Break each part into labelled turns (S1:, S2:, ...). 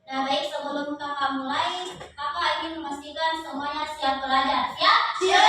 S1: Nah, baik, sebelum kakak mulai, kakak ingin memastikan semuanya siap belajar. Siap? Siap!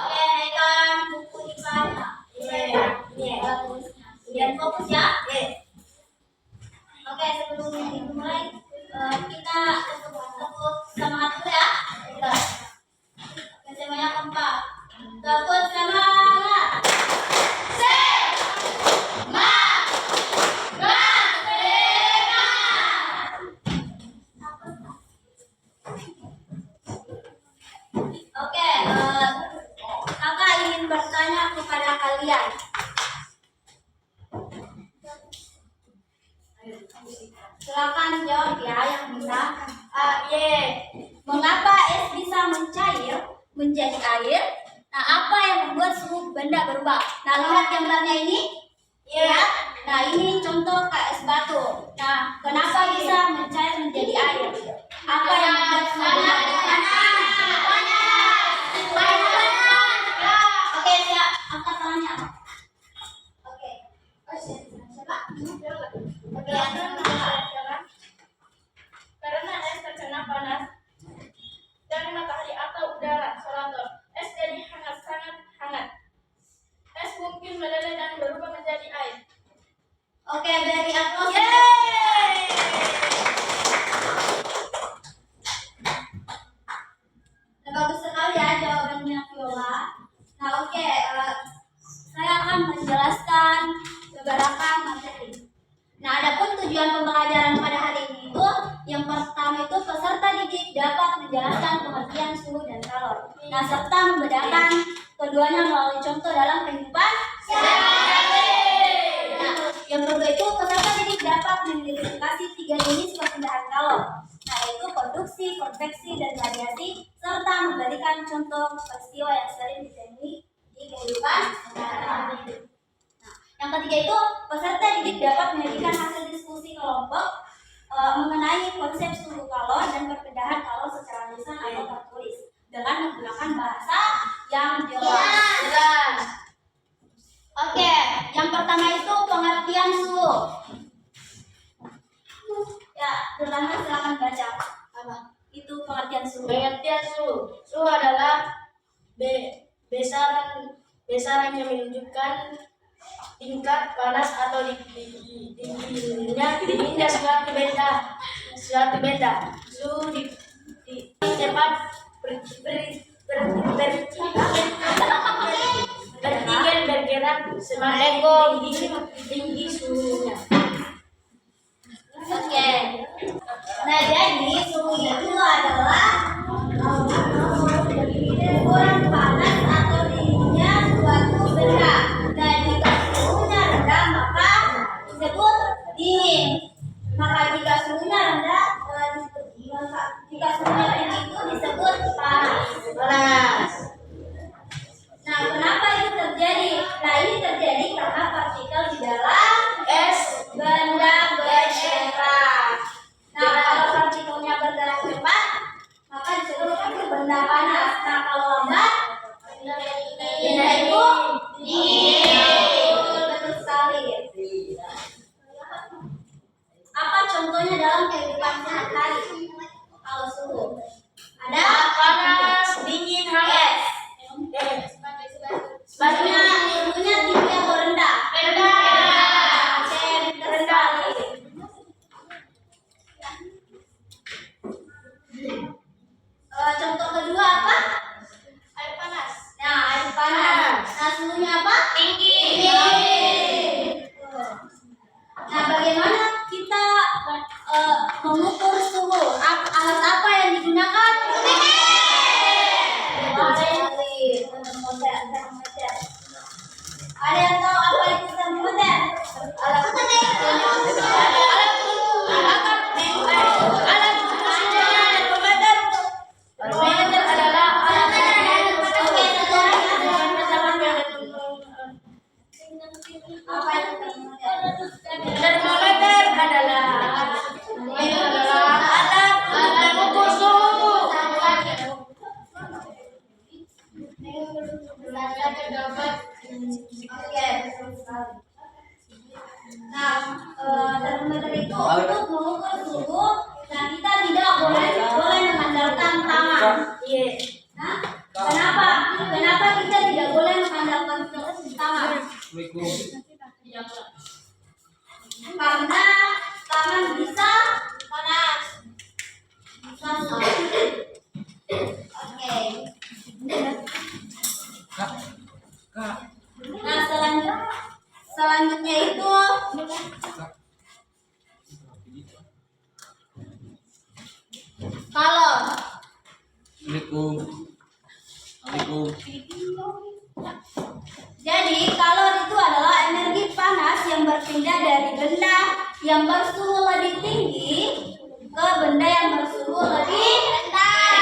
S1: Oke, naikkan buku IPA-nya. Bagus. Dan fokus ya? Oke, sebelum dimulai, kita tepuk semangat dulu ya. Oke, semuanya kompak. Tepuk semangat. Oke, kakak ingin bertanya kepada kalian. Silakan jawab ya yang bisa. Mengapa es bisa mencair menjadi air? Nah, apa yang membuat suhu benda berubah? Nah, lihat gambarnya ini. Ya. Nah, ini contoh kayak es batu. Nah, kenapa bisa mencair menjadi air? Apa yang membuat suhu benda berubah? Oke, siap. Angkat tangannya. Oke. Siapa?
S2: Karena es terkena panas dari matahari atau udara solator, es jadi sangat hangat. Es mungkin meleleh dan berubah menjadi air.
S1: Oke, beri aplaus. Bagus sekali ya jawabannya Viola. Nah, oke, saya akan menjelaskan beberapa materi. Nah, adapun tujuan pembelajaran pada hari ini itu yang pertama itu peserta didik dapat menjelaskan pengertian suhu dan kalor. Nah, serta membedakan keduanya melalui contoh dalam kehidupan sehari-hari. Nah, yang kedua itu peserta didik dapat mengidentifikasi 3 jenis perpindahan kalor. Nah, yaitu konduksi, konveksi, dan radiasi, serta memberikan contoh peristiwa yang sering ditemui di kehidupan sehari-hari. Yang ketiga itu peserta didik dapat menyajikan hasil diskusi kelompok mengenai konsep suhu kalor dan perpindahan kalor secara lisan atau tertulis dengan menggunakan bahasa yang jelas. Oke, yang pertama itu pengertian suhu. Ya, Durhana silakan baca. Apa? Itu pengertian suhu.
S2: Pengertian suhu. Suhu adalah besaran yang menunjukkan tingkat panas atau dinginnya suatu benda. Suhu di tempat bergerak semakin tinggi suhunya.
S1: Oke. Nah, jadi suhu itu adalah ukuran panas atau dinginnya suatu benda. Nah, jika suhunya rendah maka disebut dingin. Maka jika suhunya rendah, jika suhunya tinggi itu disebut panas. Nah, kenapa itu terjadi? Nah, ini terjadi karena termometer. Ada yang tahu apa itu termometer? Alat termometer adalah alat apa itu termometer?
S2: Termometer adalah alat mengukur suhu.
S1: Oke, betul sekali. Nah, termometer itu untuk mengukur suhu. Nah, kita tidak boleh mengandalkan tangan. Nah, kenapa kita tidak boleh mengandalkan tangan? Karena tangan bisa panas. Oke. Nah, selanjutnya itu kalau jadi kalor itu adalah energi panas yang berpindah dari benda yang bersuhu lebih tinggi ke benda yang bersuhu lebih rendah.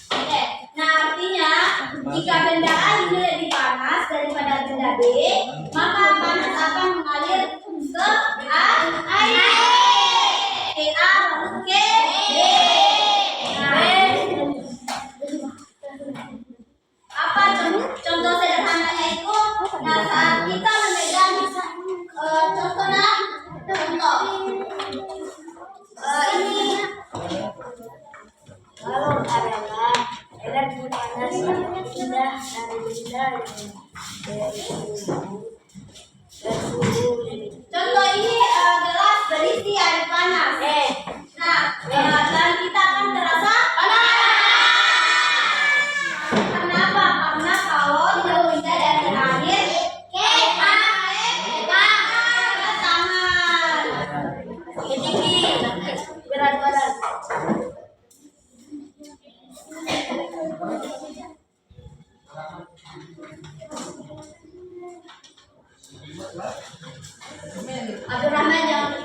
S1: Oke, nah artinya jika benda A ini lebih panas daripada benda B, maka panas akan mengalir ke air. Ke A lalu ke B. Apa contoh sederhananya itu? Nah, saat kita memegang contoh ini kalau adalah energi panas yang pindah dari benda contoh ini gelas berisi air panas. Nah, dan kita akan terasa panas. Kenapa? Karena kalau dia pindah dari air ke tangan. Tinggi, berat badan. Aduh ramai jangan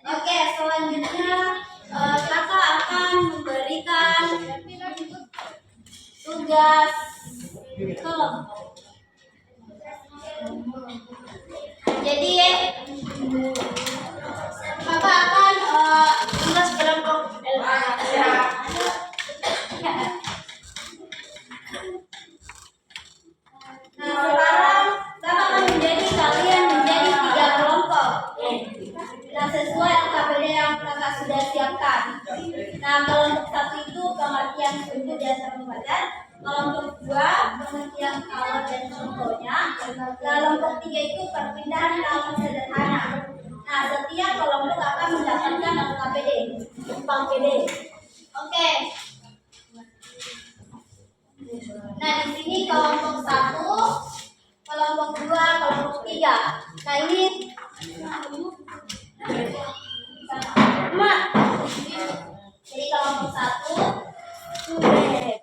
S1: Oke, selanjutnya kakak akan memberikan tugas kelompok. Jadi kakak akan tugas kelompok Nah, sekarang kakak akan kalian menjadi 3 kelompok. Nah, sesuai LKPD yang kakak sudah siapkan. Nah, kelompok 1 itu pengertian suhu dan termometer. Kelompok 2 pengertian kalor dan contohnya. Kelompok 3 itu perpindahan kalor sederhana. Nah, setiap kelompok akan mendapatkan LKPD. Oke. Nah, di sini kelompok 1, kelompok 2, kelompok 3. Nah, ini jadi kelompok 1 Oke,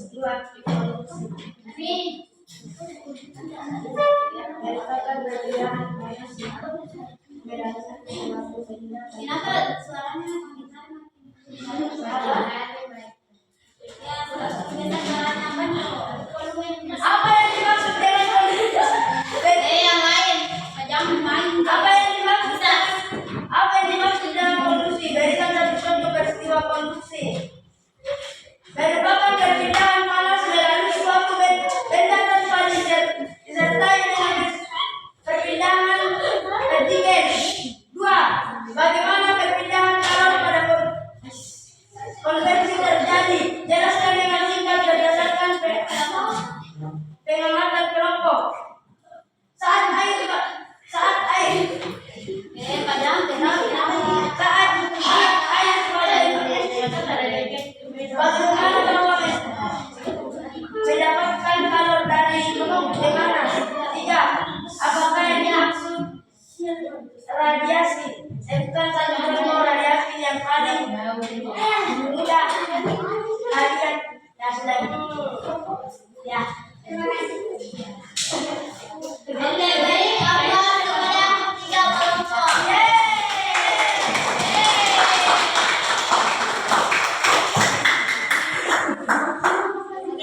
S3: peristiwa evolusi. Merupakan bagian minus berdasarkan perilaku benda.
S1: Kenapa suaranya gitar ya, suaranya apa nih?
S3: Apa yang dimaksud dengan kondisi?
S1: Yang lain, jangan main.
S3: Apa yang dimaksud dengan kondisi? Berikan satu contoh peristiwa kondisi. Merupakan perpindahan panas melalui suatu benda tanpa disertai dengan perpindahan vertigen. 2. Bagaimana perpindahan kalor pada konversi terjadi? Jelaskan dengan singkat berdasarkan pengamatan kelompok. Saat air bagaimana bahwa mendapatkan kalor dari mana? 3. Apakah yang dimaksud radiasi? Sebutkan satu contoh radiasi yang paling mudah kalian dapat. Ya.
S1: Terima kasih. Oke, baik. Apa kepada yang ketiga kelompok? Oke,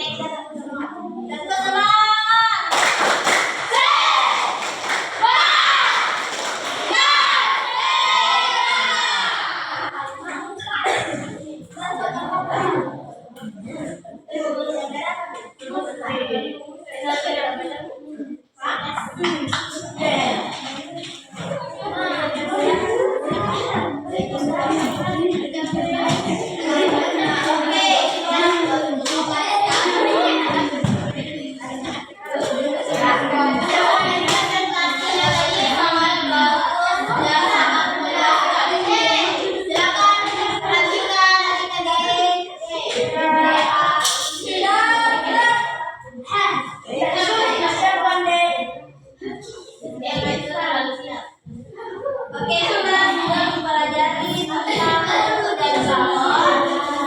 S1: kita teman-teman. Oke, sudah mempelajari tentang bentuk dan kalor.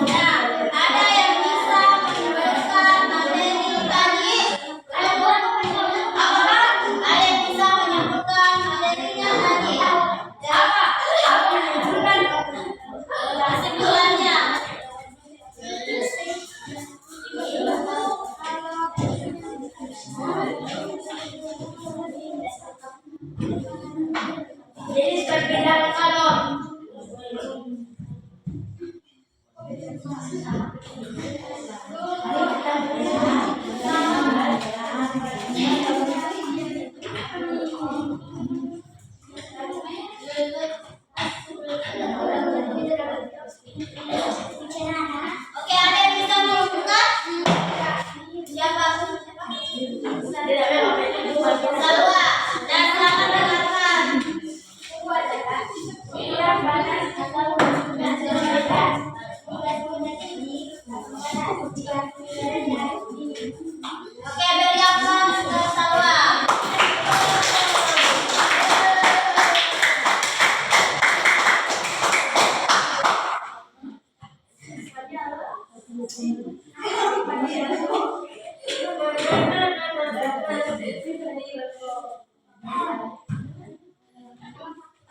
S1: Nah, ada yang bisa menyimpulkan materi tadi? Apakah ada yang bisa menyimpulkan materinya tadi?
S3: Apa menunjukkan
S1: Kesimpulannya.
S3: jenis perpindahan kalor?
S1: Oke, ada yang bisa menunjukkan? Siapa? Salwa. Dan silakan dengarkan. Oke, beri aplaus untuk Salwa.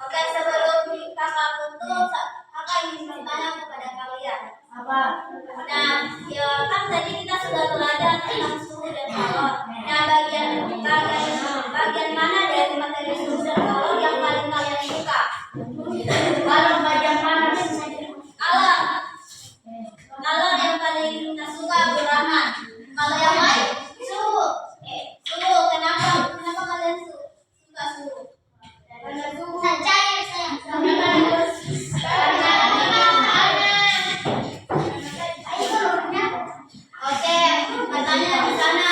S1: Oke, sebelum kakak tutup, kakak ingin bertanya kepada kalian.
S3: Apa?
S1: Nah, ya kan tadi kita sudah belajar tentang suhu dan kalor. Nah, bagian mana dari materi suhu dan kalor yang paling kalian suka?
S3: Kalor bagian panas.
S1: Kalor yang paling kita suka Rahman. Kalau yang lain suhu. Suhu. Kenapa kalian suka suhu? Karena suhu cair sayang. Oke, katanya di sana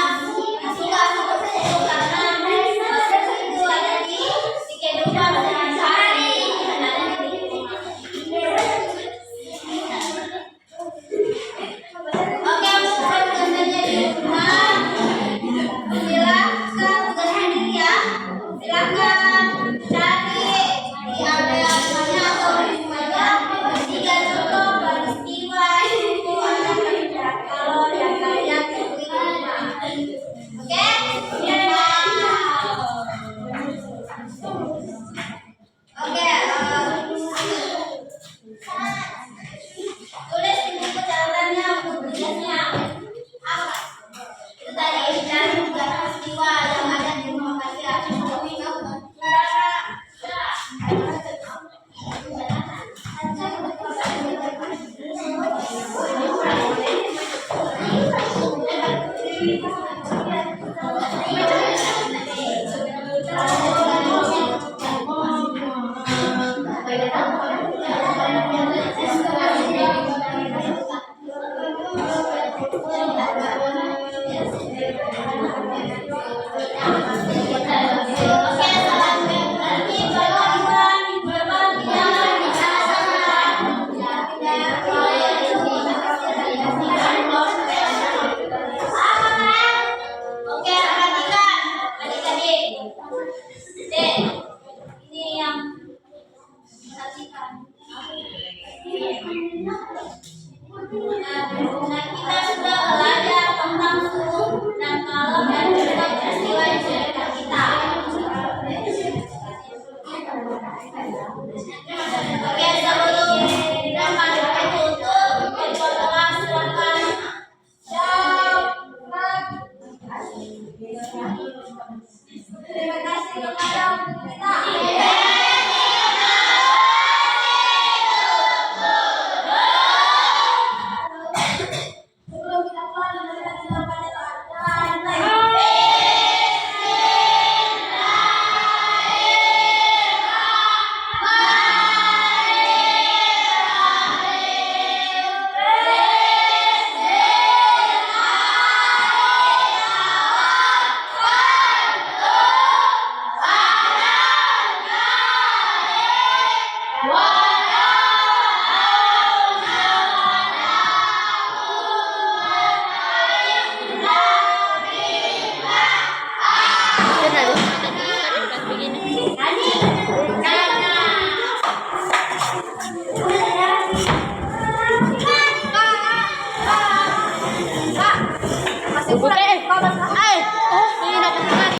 S1: Oke, perhatikan adik-adik. Dek, ini yang perhatikan. Nah, kita sudah belajar tentang suhu dan kalor dan juga peristiwa di sekitar kita. Oke, sebelum rekaman ditutup, berdoa silakan. Terima kasih kepada kita. Sebelum kita keluar dari kita pada Wow.